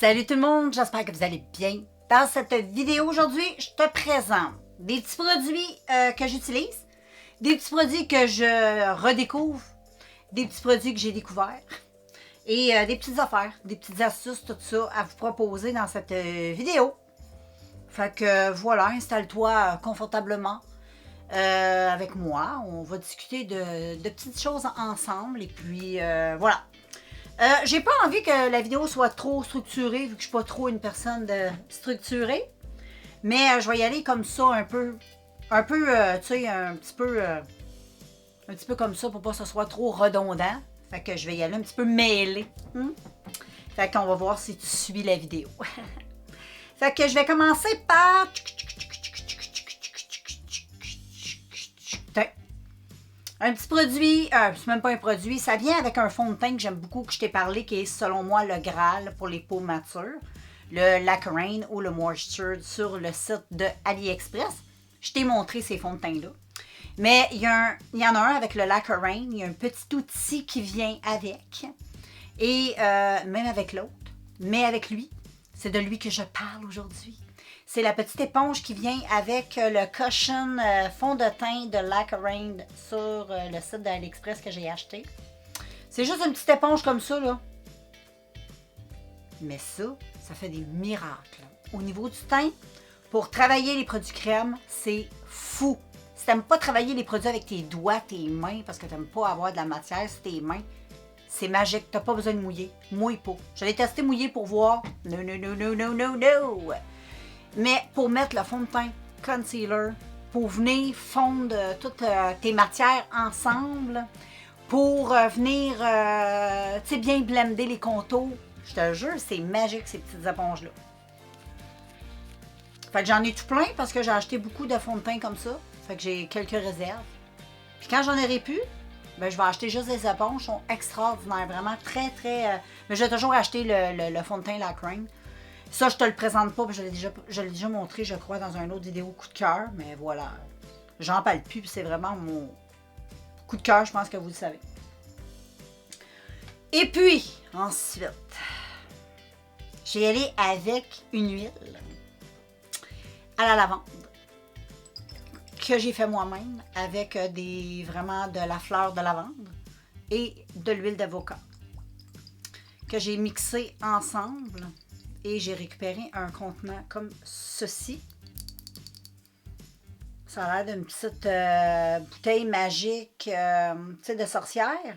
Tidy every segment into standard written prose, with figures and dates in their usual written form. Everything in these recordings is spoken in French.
Salut tout le monde, j'espère que vous allez bien. Dans cette vidéo aujourd'hui, je te présente des petits produits que j'utilise, des petits produits que je redécouvre, des petits produits que j'ai découverts et des petites affaires, des petites astuces, tout ça à vous proposer dans cette vidéo. Fait que voilà, installe-toi confortablement avec moi. On va discuter de petites choses ensemble et puis voilà. J'ai pas envie que la vidéo soit trop structurée, vu que je suis pas trop une personne structurée. Mais je vais y aller comme ça, un peu, tu sais, un petit peu comme ça pour pas que ce soit trop redondant. Fait que je vais y aller un petit peu mêlé. Fait qu'on va voir si tu suis la vidéo. Fait que je vais commencer par... Un petit produit, c'est même pas un produit, ça vient avec un fond de teint que j'aime beaucoup, que je t'ai parlé, qui est selon moi le Graal pour les peaux matures. Le Lac Rain ou le Moisture sur le site de AliExpress. Je t'ai montré ces fonds de teint-là. Mais il y en a un avec le Lac Rain, il y a un petit outil qui vient avec. Et même avec l'autre, mais avec lui, c'est de lui que je parle aujourd'hui. C'est la petite éponge qui vient avec le cushion fond de teint de Lac Rain sur le site d'AliExpress que j'ai acheté. C'est juste une petite éponge comme ça, là. Mais ça fait des miracles. Au niveau du teint, pour travailler les produits crème, c'est fou. Si t'aimes pas travailler les produits avec tes doigts, tes mains, parce que t'aimes pas avoir de la matière sur tes mains, c'est magique. T'as pas besoin de mouiller. Mouille pas. Je l'ai testé mouillé pour voir. No, no, no, no, no, no, no. Mais pour mettre le fond de teint, concealer, pour venir fondre toutes tes matières ensemble, pour venir bien blender les contours, je te jure, c'est magique ces petites éponges-là. Fait que j'en ai tout plein parce que j'ai acheté beaucoup de fond de teint comme ça. Fait que j'ai quelques réserves. Puis quand j'en aurai plus, ben, je vais acheter juste des éponges. Ils sont extraordinaires, vraiment très, très... Mais je vais toujours acheter le fond de teint Lac Rain. Ça, je te le présente pas, je l'ai déjà montré, je crois, dans une autre vidéo coup de cœur. Mais voilà, j'en parle plus, puis c'est vraiment mon coup de cœur, je pense que vous le savez. Et puis, ensuite, j'ai allé avec une huile à la lavande que j'ai fait moi-même avec vraiment de la fleur de lavande et de l'huile d'avocat que j'ai mixé ensemble. Et j'ai récupéré un contenant comme ceci. Ça a l'air d'une petite bouteille magique, tu sais, de sorcière.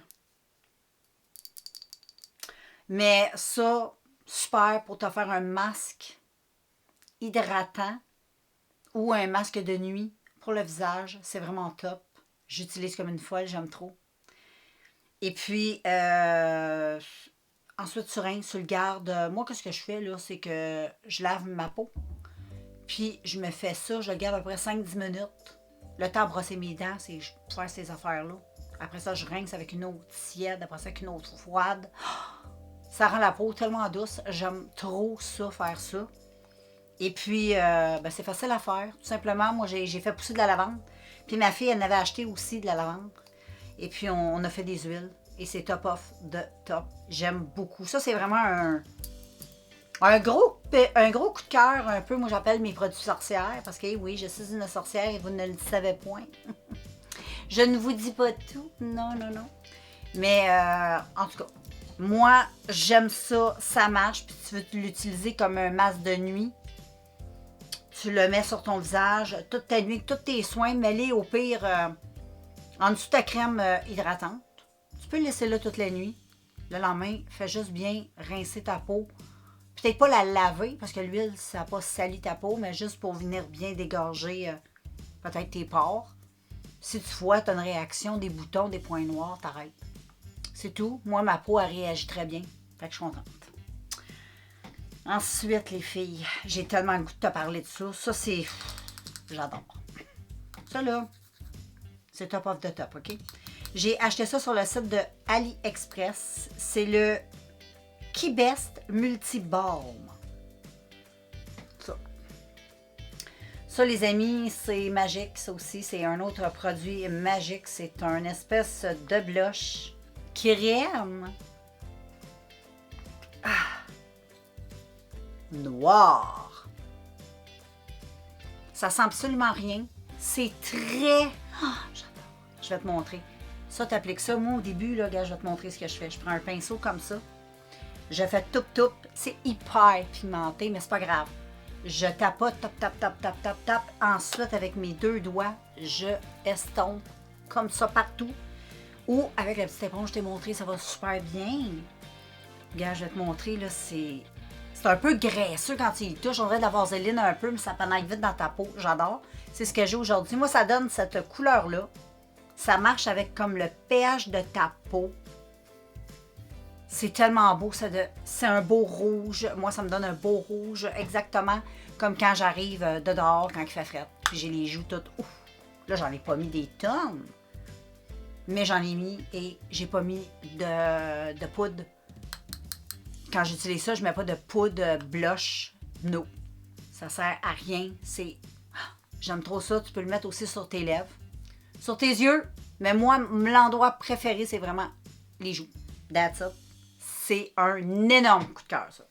Mais ça, super pour te faire un masque hydratant ou un masque de nuit pour le visage. C'est vraiment top. J'utilise comme une folle, j'aime trop. Et puis, ensuite, tu le gardes. Moi, qu'est-ce que je fais, là, c'est que je lave ma peau. Puis, je me fais ça, je le garde à peu près 5-10 minutes. Le temps de brosser mes dents, c'est faire ces affaires-là. Après ça, je rince avec une eau tiède, après ça, avec une eau froide. Ça rend la peau tellement douce. J'aime trop ça, faire ça. Et puis, c'est facile à faire. Tout simplement, moi, j'ai fait pousser de la lavande. Puis, ma fille, elle en avait acheté aussi de la lavande. Et puis, on a fait des huiles. Et c'est top off de top. J'aime beaucoup. Ça, c'est vraiment un gros coup de cœur. Un peu, moi, j'appelle mes produits sorcières. Parce que oui, je suis une sorcière et vous ne le savez point. Je ne vous dis pas tout. Non, non, non. Mais en tout cas, moi, j'aime ça. Ça marche. Puis tu veux l'utiliser comme un masque de nuit. Tu le mets sur ton visage toute ta nuit, tous tes soins. Mets-les au pire en dessous de ta crème hydratante. Tu peux le laisser là toute la nuit. Le lendemain, fais juste bien rincer ta peau. Peut-être pas la laver, parce que l'huile, ça n'a pas sali ta peau, mais juste pour venir bien dégorger peut-être tes pores. Si tu vois, tu as une réaction, des boutons, des points noirs, t'arrêtes. C'est tout. Moi, ma peau, elle réagit très bien. Fait que je suis contente. Ensuite, les filles, j'ai tellement le goût de te parler de ça. Ça, c'est... J'adore. Ça, là, c'est top of the top, OK? J'ai acheté ça sur le site de AliExpress. C'est le Kibest Multi Balm. Ça, les amis, c'est magique. Ça aussi, c'est un autre produit magique. C'est un espèce de blush crème. Ah! noir. Ça sent absolument rien. C'est très... Ah, j'adore. Je vais te montrer. Ça, t'appliques ça. Moi, au début, là, gars, je vais te montrer ce que je fais. Je prends un pinceau comme ça. Je fais toup-toup. C'est hyper pimenté, mais c'est pas grave. Je tapote, tape. Ensuite, avec mes 2 doigts, je estompe comme ça partout. Ou avec la petite éponge, je t'ai montré, ça va super bien. Regarde, je vais te montrer, là, c'est un peu graisseux quand tu y touches. On dirait de la vaseline un peu, mais ça pénètre vite dans ta peau. J'adore. C'est ce que j'ai aujourd'hui. Moi, ça donne cette couleur-là. Ça marche avec comme le pH de ta peau. C'est tellement beau. C'est un beau rouge. Moi, ça me donne un beau rouge, exactement comme quand j'arrive de dehors, quand il fait frais. Puis j'ai les joues toutes... Ouf! Là, j'en ai pas mis des tonnes. Mais j'en ai mis et j'ai pas mis de poudre. Quand j'utilise ça, je mets pas de poudre blush. No. Ça sert à rien. J'aime trop ça. Tu peux le mettre aussi sur tes lèvres. Sur tes yeux. Mais moi, l'endroit préféré, c'est vraiment les joues. That's it. C'est un énorme coup de cœur, ça.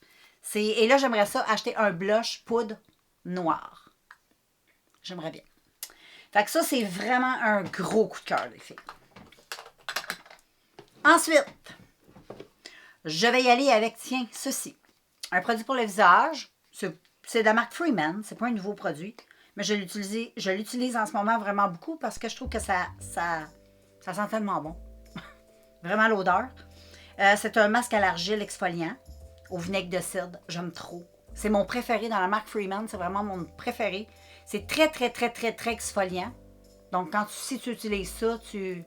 Et là, j'aimerais ça acheter un blush poudre noir. J'aimerais bien. Fait que ça, c'est vraiment un gros coup de cœur, les filles. Ensuite, je vais y aller avec, tiens, ceci. Un produit pour le visage. C'est de la marque Freeman. C'est pas un nouveau produit. Mais je l'utilise en ce moment vraiment beaucoup parce que je trouve que ça sent tellement bon. Vraiment l'odeur. C'est un masque à l'argile exfoliant au vinaigre de cidre. J'aime trop. C'est mon préféré dans la marque Freeman. C'est vraiment mon préféré. C'est très, très, très, très, très exfoliant. Donc, si tu utilises ça, tu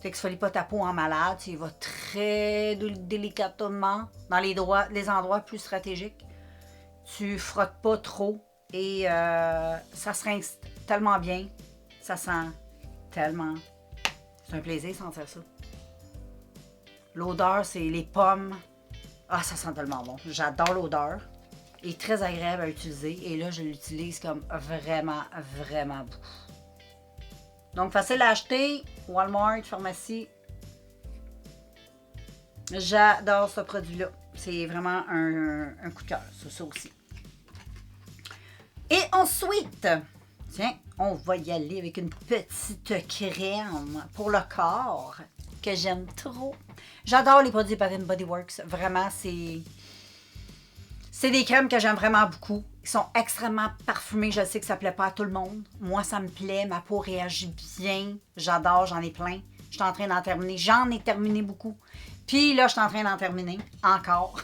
n'exfolies pas ta peau en malade. Tu y vas très délicatement dans les endroits plus stratégiques. Tu frottes pas trop. Et ça se rince tellement bien. Ça sent tellement... C'est un plaisir de sentir ça. L'odeur, c'est les pommes. Ah, ça sent tellement bon. J'adore l'odeur. Il est très agréable à utiliser. Et là, je l'utilise comme vraiment, vraiment beaucoup. Donc, facile à acheter. Walmart, pharmacie. J'adore ce produit-là. C'est vraiment un coup de cœur. Ça aussi. Et ensuite, tiens, on va y aller avec une petite crème pour le corps que j'aime trop. J'adore les produits Bath Body Works. Vraiment, c'est des crèmes que j'aime vraiment beaucoup. Ils sont extrêmement parfumés. Je sais que ça ne plaît pas à tout le monde. Moi, ça me plaît. Ma peau réagit bien. J'adore. J'en ai plein. Je suis en train d'en terminer. J'en ai terminé beaucoup. Puis là, je suis en train d'en terminer encore.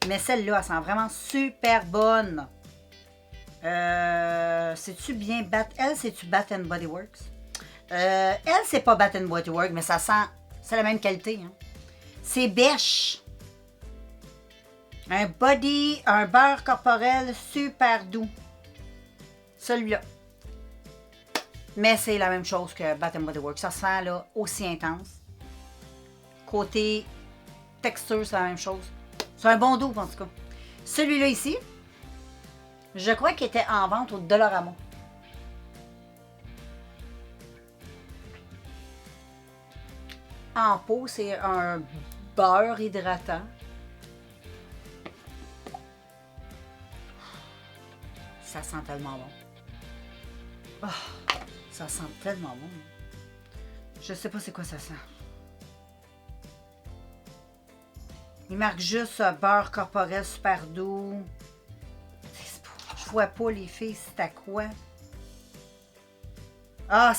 Mais celle-là, elle sent vraiment super bonne. C'est-tu bien Elle, c'est-tu Bath Body Works? Elle, c'est pas Bath Body Works, mais ça sent... C'est la même qualité. Hein? C'est Bêche. Un beurre corporel super doux. Celui-là. Mais c'est la même chose que Bath Body Works. Ça sent là aussi intense. Côté texture, c'est la même chose. C'est un bon doux, en tout cas. Celui-là ici, je crois qu'il était en vente au Dollarama. En pot, c'est un beurre hydratant. Ça sent tellement bon. Oh, ça sent tellement bon. Je sais pas c'est quoi ça sent. Il marque juste beurre corporel super doux. Je vois pas les filles, c'est à quoi? Ah,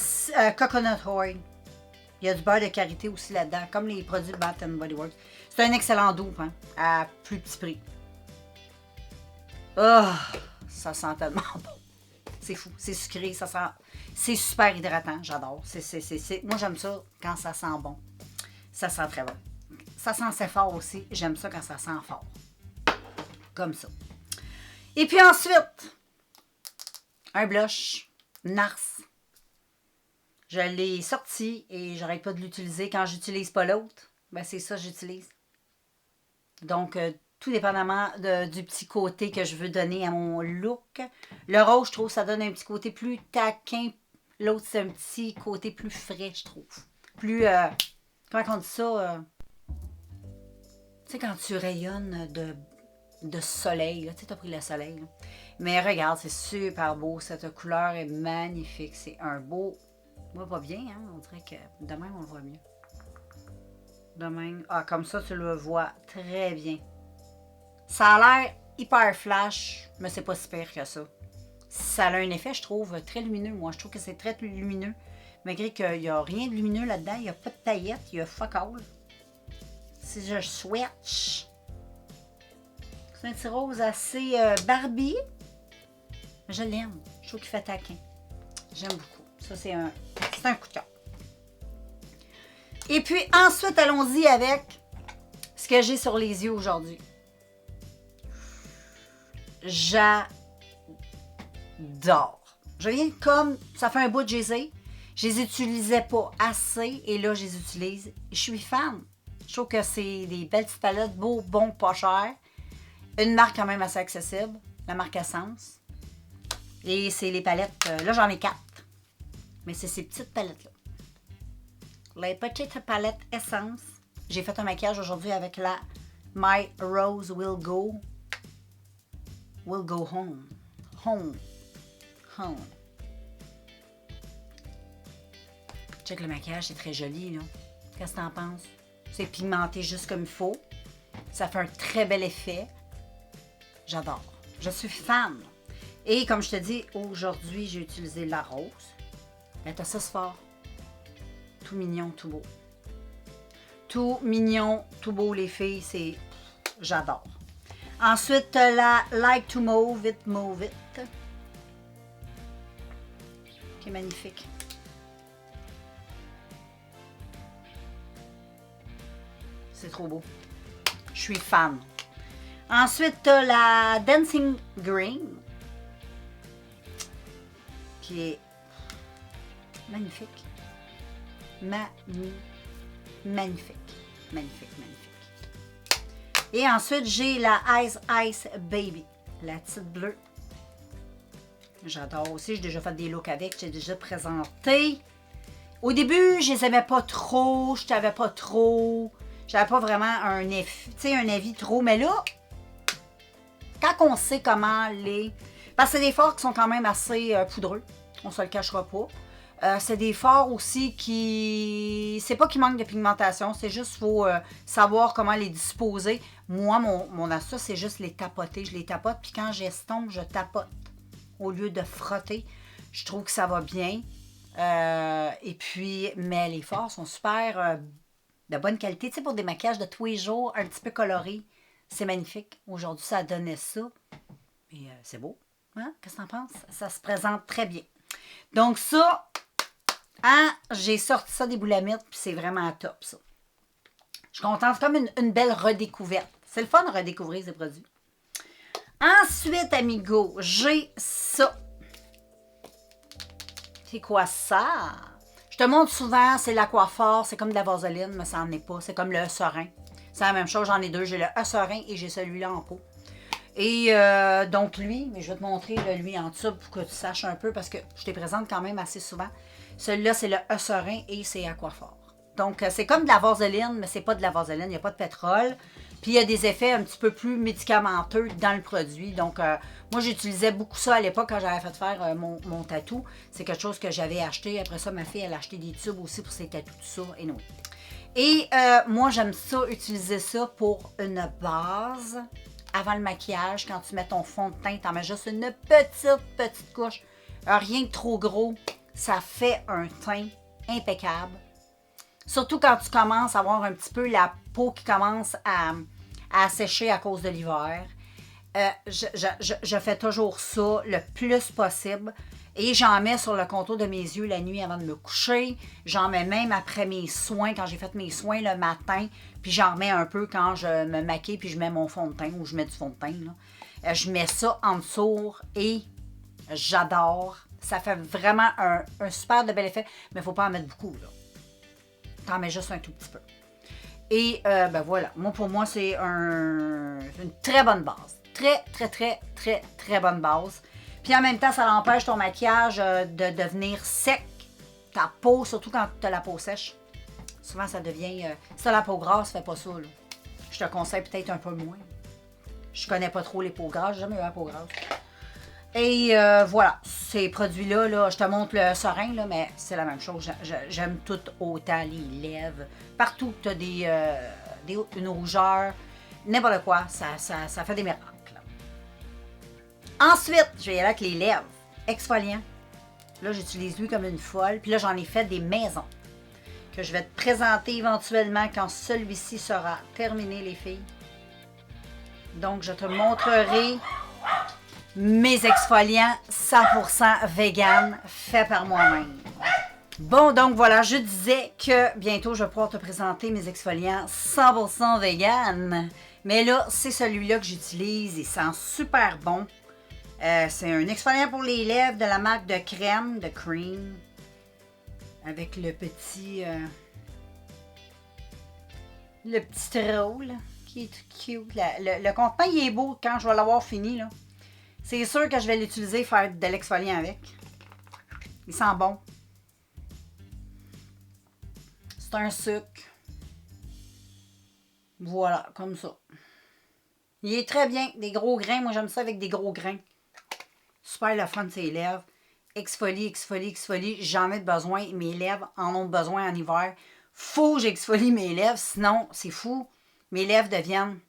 coconut oil. Il y a du beurre de karité aussi là-dedans, comme les produits Bath Body Works. C'est un excellent double, hein, à plus petit prix. Oh, ça sent tellement bon. C'est fou, c'est sucré, ça sent... C'est super hydratant, j'adore. Moi, j'aime ça quand ça sent bon. Ça sent très bon. Ça sent assez fort aussi. J'aime ça quand ça sent fort. Comme ça. Et puis ensuite, un blush Nars. Je l'ai sorti et j'arrête pas de l'utiliser. Quand j'utilise pas l'autre, ben c'est ça que j'utilise. Donc, tout dépendamment du petit côté que je veux donner à mon look. Le rose, je trouve, ça donne un petit côté plus taquin. L'autre, c'est un petit côté plus frais, je trouve. Plus, comment on dit ça? Tu sais, quand tu rayonnes de de soleil. Tu sais, tu as pris le soleil. Là. Mais regarde, c'est super beau. Cette couleur est magnifique. C'est un beau... On voit pas bien, hein? On dirait que demain, on le voit mieux. Demain... Ah, comme ça, tu le vois très bien. Ça a l'air hyper flash, mais c'est pas si pire que ça. Ça a un effet, je trouve, très lumineux. Moi, je trouve que c'est très lumineux. Malgré qu'il n'y a rien de lumineux là-dedans. Il n'y a pas de paillettes. Il y a fuck all. Si je switch... C'est un petit rose assez Barbie. Je l'aime. Je trouve qu'il fait taquin. J'aime beaucoup. Ça, c'est un coup de cœur. Et puis, ensuite, allons-y avec ce que j'ai sur les yeux aujourd'hui. J'adore. Je viens comme... Ça fait un bout de je les utilisais pas assez et là, je les utilise. Je suis fan. Je trouve que c'est des belles petites palettes, beaux, bons, pas chers. Une marque quand même assez accessible, la marque Essence. Et c'est les palettes, là j'en ai 4. Mais c'est ces petites palettes-là. Les petites palettes Essence. J'ai fait un maquillage aujourd'hui avec la My Rose Will Go Home. Home. Check le maquillage, c'est très joli là. Qu'est-ce que t'en penses? C'est pigmenté juste comme il faut. Ça fait un très bel effet. J'adore. Je suis fan. Et comme je te dis, aujourd'hui, j'ai utilisé la rose. Elle est ça, c'est fort. Tout mignon, tout beau. Tout mignon, tout beau, les filles. C'est... J'adore. Ensuite, la Like to Move It, Move It. Qui est magnifique. C'est trop beau. Je suis fan. Ensuite, tu as la Dancing Green, qui est magnifique. Magnifique. Et ensuite, j'ai la Ice Baby, la petite bleue. J'adore aussi, j'ai déjà fait des looks avec, j'ai déjà présenté. Au début, je les aimais pas trop, je savais pas trop. J'avais pas vraiment un avis trop, mais là, quand on sait comment les... Parce que c'est des fards qui sont quand même assez poudreux, on se le cachera pas. C'est des fards aussi qui... C'est pas qu'ils manquent de pigmentation, c'est juste qu'il faut savoir comment les disposer. Moi, mon astuce, c'est juste les tapoter. Je les tapote, puis quand j'estompe, je tapote. Au lieu de frotter, je trouve que ça va bien. Et puis, mais les fards sont super de bonne qualité. Tu sais, pour des maquillages de tous les jours, un petit peu colorés, c'est magnifique. Aujourd'hui, ça donnait ça. Et c'est beau. Hein? Qu'est-ce que t'en penses? Ça se présente très bien. Donc ça, hein, j'ai sorti ça des boulamites, puis c'est vraiment top, ça. Je suis contente. C'est comme une belle redécouverte. C'est le fun de redécouvrir ces produits. Ensuite, amigo, j'ai ça. C'est quoi ça? Je te montre souvent, c'est l'aquaphor, c'est comme de la vaseline, mais ça n'en est pas. C'est comme le serein. C'est la même chose, j'en ai deux. J'ai le serein et j'ai celui-là en pot. Et donc lui, mais je vais te montrer lui en dessous pour que tu saches un peu, parce que je te présente quand même assez souvent. Celui-là, c'est le serein et c'est aquaphor. Donc, c'est comme de la vaseline, mais c'est pas de la vaseline, il n'y a pas de pétrole. Puis, il y a des effets un petit peu plus médicamenteux dans le produit. Donc, moi, j'utilisais beaucoup ça à l'époque quand j'avais fait faire mon tatou. C'est quelque chose que j'avais acheté. Après ça, ma fille, elle a acheté des tubes aussi pour ses tatous, tout ça. Et moi, j'aime ça, utiliser ça pour une base. Avant le maquillage, quand tu mets ton fond de teint, tu en mets juste une petite couche. Rien de trop gros. Ça fait un teint impeccable. Surtout quand tu commences à avoir un petit peu la peau qui commence à sécher à cause de l'hiver. Je fais toujours ça le plus possible. Et j'en mets sur le contour de mes yeux la nuit avant de me coucher. J'en mets même après mes soins, quand j'ai fait mes soins le matin. Puis j'en mets un peu quand je me maquille, puis je mets mon fond de teint ou je mets du fond de teint. Là. Je mets ça en dessous et j'adore. Ça fait vraiment un super de bel effet. Mais il ne faut pas en mettre beaucoup, là. T'en mets juste un tout petit peu. Et ben voilà. Pour moi, c'est une très bonne base. Très bonne base. Puis en même temps, ça empêche ton maquillage de devenir sec. Ta peau, surtout quand tu as la peau sèche. Souvent, ça devient... si tu as la peau grasse, fais pas ça. Là. Je te conseille peut-être un peu moins. Je connais pas trop les peaux grasses, j'ai jamais eu la peau grasse. Et voilà, ces produits-là, là, je te montre le serein, là, mais c'est la même chose. J'aime tout autant, les lèvres. Partout que tu as une rougeur, n'importe quoi, ça fait des miracles. Ensuite, je vais y aller avec les lèvres exfoliants. Là, j'utilise lui comme une folle. Puis là, j'en ai fait des maisons que je vais te présenter éventuellement quand celui-ci sera terminé, les filles. Donc, je te montrerai mes exfoliants 100% vegan, faits par moi-même. Bon, donc voilà, je disais que bientôt, je vais pouvoir te présenter mes exfoliants 100% vegan. Mais là, c'est celui-là que j'utilise. Il sent super bon. C'est un exfoliant pour les lèvres de la marque de crème, de Cream. Avec le petit straw, là, qui est tout cute. Le contenant, il est beau quand je vais l'avoir fini, là. C'est sûr que je vais l'utiliser, faire de l'exfoliant avec. Il sent bon. C'est un sucre. Voilà, comme ça. Il est très bien. Des gros grains. Moi, j'aime ça avec des gros grains. Super le fun de ses lèvres. Exfolie, exfolie, exfolie. J'en ai besoin. Mes lèvres en ont besoin en hiver. Faut que j'exfolie mes lèvres. Sinon, c'est fou. Mes lèvres deviennent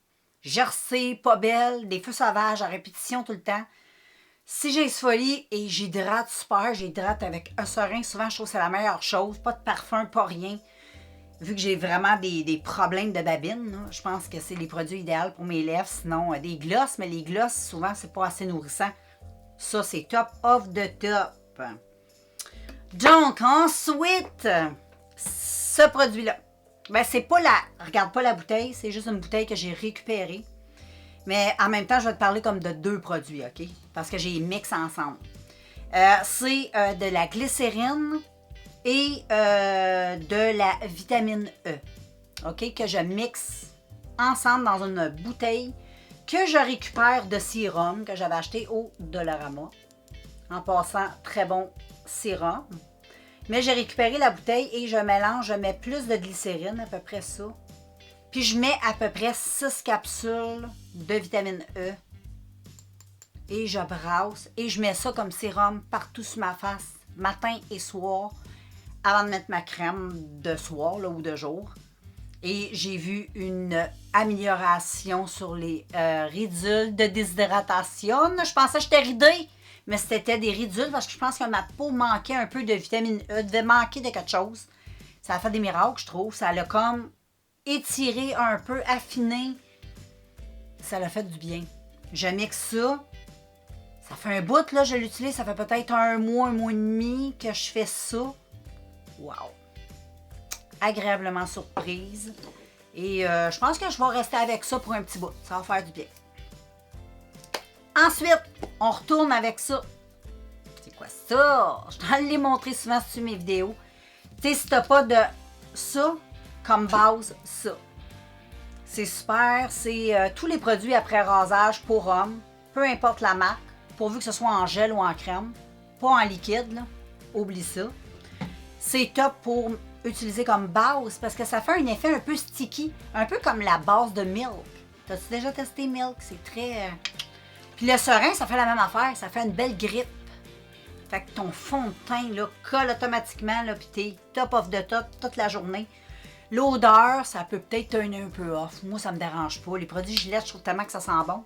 gercées, pas belles, des feux sauvages à répétition tout le temps. Si j'exfolie et j'hydrate super, j'hydrate avec un serein, souvent je trouve que c'est la meilleure chose. Pas de parfum, pas rien. Vu que j'ai vraiment des problèmes de babine, là, je pense que c'est les produits idéaux pour mes lèvres. Sinon, des glosses, mais les glosses, souvent, c'est pas assez nourrissant. Ça, c'est top of the top. Donc, ensuite, ce produit-là. Ben, c'est pas la... Regarde pas la bouteille, c'est juste une bouteille que j'ai récupérée. Mais en même temps, je vais te parler comme de deux produits, OK? Parce que j'ai mix ensemble. C'est de la glycérine et de la vitamine E, OK? Que je mixe ensemble dans une bouteille que je récupère de sérum que j'avais acheté au Dollarama. En passant, très bon sérum. Mais j'ai récupéré la bouteille et je mélange, je mets plus de glycérine, à peu près ça. Puis je mets à peu près 6 capsules de vitamine E. Et je brasse et je mets ça comme sérum partout sur ma face, matin et soir, avant de mettre ma crème de soir là, ou de jour. Et j'ai vu une amélioration sur les ridules de déshydratation. Je pensais que j'étais ridée, mais c'était des ridules parce que je pense que ma peau manquait un peu de vitamine E, devait manquer de quelque chose. Ça a fait des miracles, je trouve. Ça l'a comme étiré un peu, affiné. Ça l'a fait du bien. Je mixe ça. Ça fait un bout, là, je l'utilise. Ça fait peut-être un mois et demi que je fais ça. Wow! Agréablement surprise. Et je pense que je vais rester avec ça pour un petit bout. Ça va faire du bien. Ensuite, on retourne avec ça. C'est quoi ça? Je t'en l'ai montré souvent sur mes vidéos. Tu sais, si t'as pas de ça, comme base, ça. C'est super. C'est tous les produits après rasage pour hommes, peu importe la marque, pourvu que ce soit en gel ou en crème, pas en liquide, là. Oublie ça. C'est top pour utiliser comme base parce que ça fait un effet un peu sticky, un peu comme la base de Milk. T'as-tu déjà testé Milk? C'est très... Puis le serein, ça fait la même affaire, ça fait une belle grippe. Fait que ton fond de teint là, colle automatiquement, là, puis t'es top of the top toute la journée. L'odeur, ça peut peut-être turner un peu off. Moi, ça me dérange pas. Les produits Gillette, je trouve tellement que ça sent bon.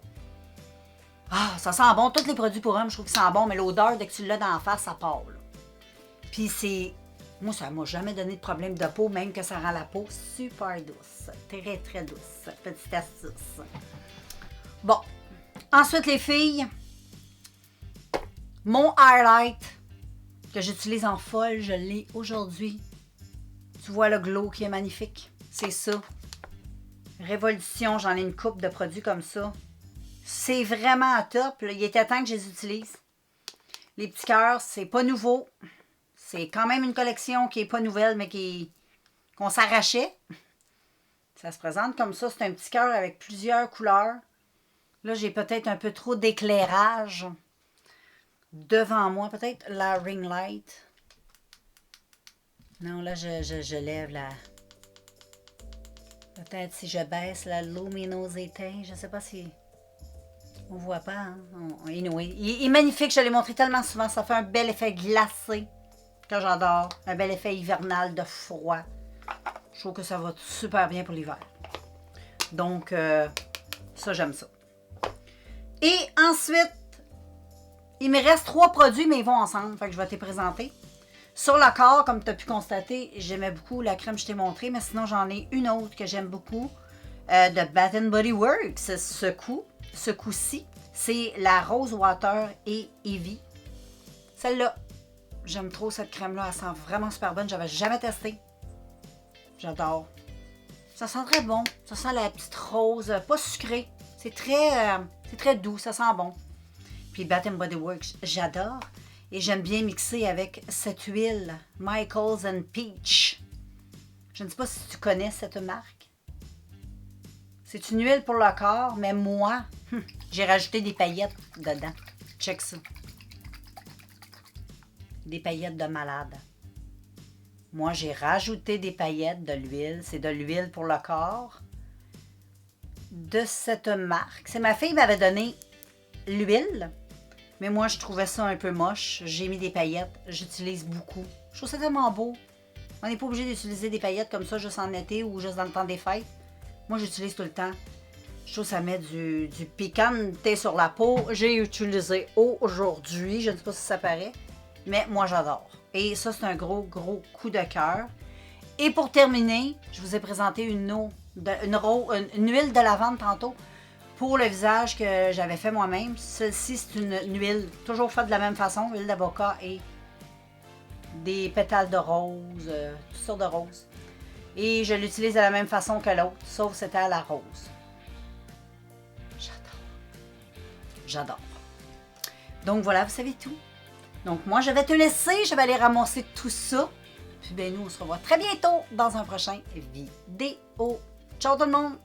Ah, ça sent bon. Tous les produits pour hommes, je trouve qu'ils sentent bon, mais l'odeur, dès que tu l'as dans la face, ça part. Là. Puis c'est... Moi, ça m'a jamais donné de problème de peau, même que ça rend la peau super douce. Très, très douce. Petite astuce. Bon. Ensuite, les filles, mon highlight que j'utilise en folle, je l'ai aujourd'hui. Tu vois le glow qui est magnifique? C'est ça. Révolution, j'en ai une coupe de produits comme ça. C'est vraiment top. Là. Il était temps que je les utilise. Les petits cœurs, c'est pas nouveau. C'est quand même une collection qui est pas nouvelle, mais qu'on s'arrachait. Ça se présente comme ça. C'est un petit cœur avec plusieurs couleurs. Là, j'ai peut-être un peu trop d'éclairage devant moi. Peut-être la ring light. Non, là, je lève la... Peut-être si je baisse la luminosité. Je sais pas si... On voit pas, hein? Anyway. Il est magnifique, je l'ai montré tellement souvent. Ça fait un bel effet glacé que j'adore. Un bel effet hivernal de froid. Je trouve que ça va super bien pour l'hiver. Donc, ça, j'aime ça. Et ensuite, il me reste 3 produits, mais ils vont ensemble. Fait que je vais te les présenter. Sur le corps, comme tu as pu constater, j'aimais beaucoup la crème que je t'ai montrée, mais sinon, j'en ai une autre que j'aime beaucoup de Bath Body Works. Ce coup-ci, c'est la Rose Water et Eevee. Celle-là, j'aime trop cette crème-là. Elle sent vraiment super bonne. J'avais jamais testé. J'adore. Ça sent très bon. Ça sent la petite rose, pas sucrée. C'est très doux. Ça sent bon. Puis Bath Body Works, j'adore. Et j'aime bien mixer avec cette huile Michaels and Peach. Je ne sais pas si tu connais cette marque. C'est une huile pour le corps, mais moi, j'ai rajouté des paillettes dedans. Check ça. Des paillettes de malade. Moi, j'ai rajouté des paillettes de l'huile. C'est de l'huile pour le corps. De cette marque. C'est ma fille qui m'avait donné l'huile. Mais moi, je trouvais ça un peu moche. J'ai mis des paillettes. J'utilise beaucoup. Je trouve ça tellement beau. On n'est pas obligé d'utiliser des paillettes comme ça juste en été ou juste dans le temps des fêtes. Moi, j'utilise tout le temps. Je trouve que ça met du piquante sur la peau. J'ai utilisé aujourd'hui. Je ne sais pas si ça paraît. Mais moi, j'adore. Et ça, c'est un gros coup de cœur. Et pour terminer, je vous ai présenté une huile de lavande tantôt. Pour le visage que j'avais fait moi-même, celle-ci, c'est une huile toujours faite de la même façon, huile d'avocat et des pétales de rose, toutes sortes de roses. Et je l'utilise de la même façon que l'autre, sauf c'était à la rose. J'adore. Donc voilà, vous savez tout. Donc moi, je vais te laisser, je vais aller ramasser tout ça. Puis ben nous, on se revoit très bientôt dans un prochain vidéo. Ciao tout le monde!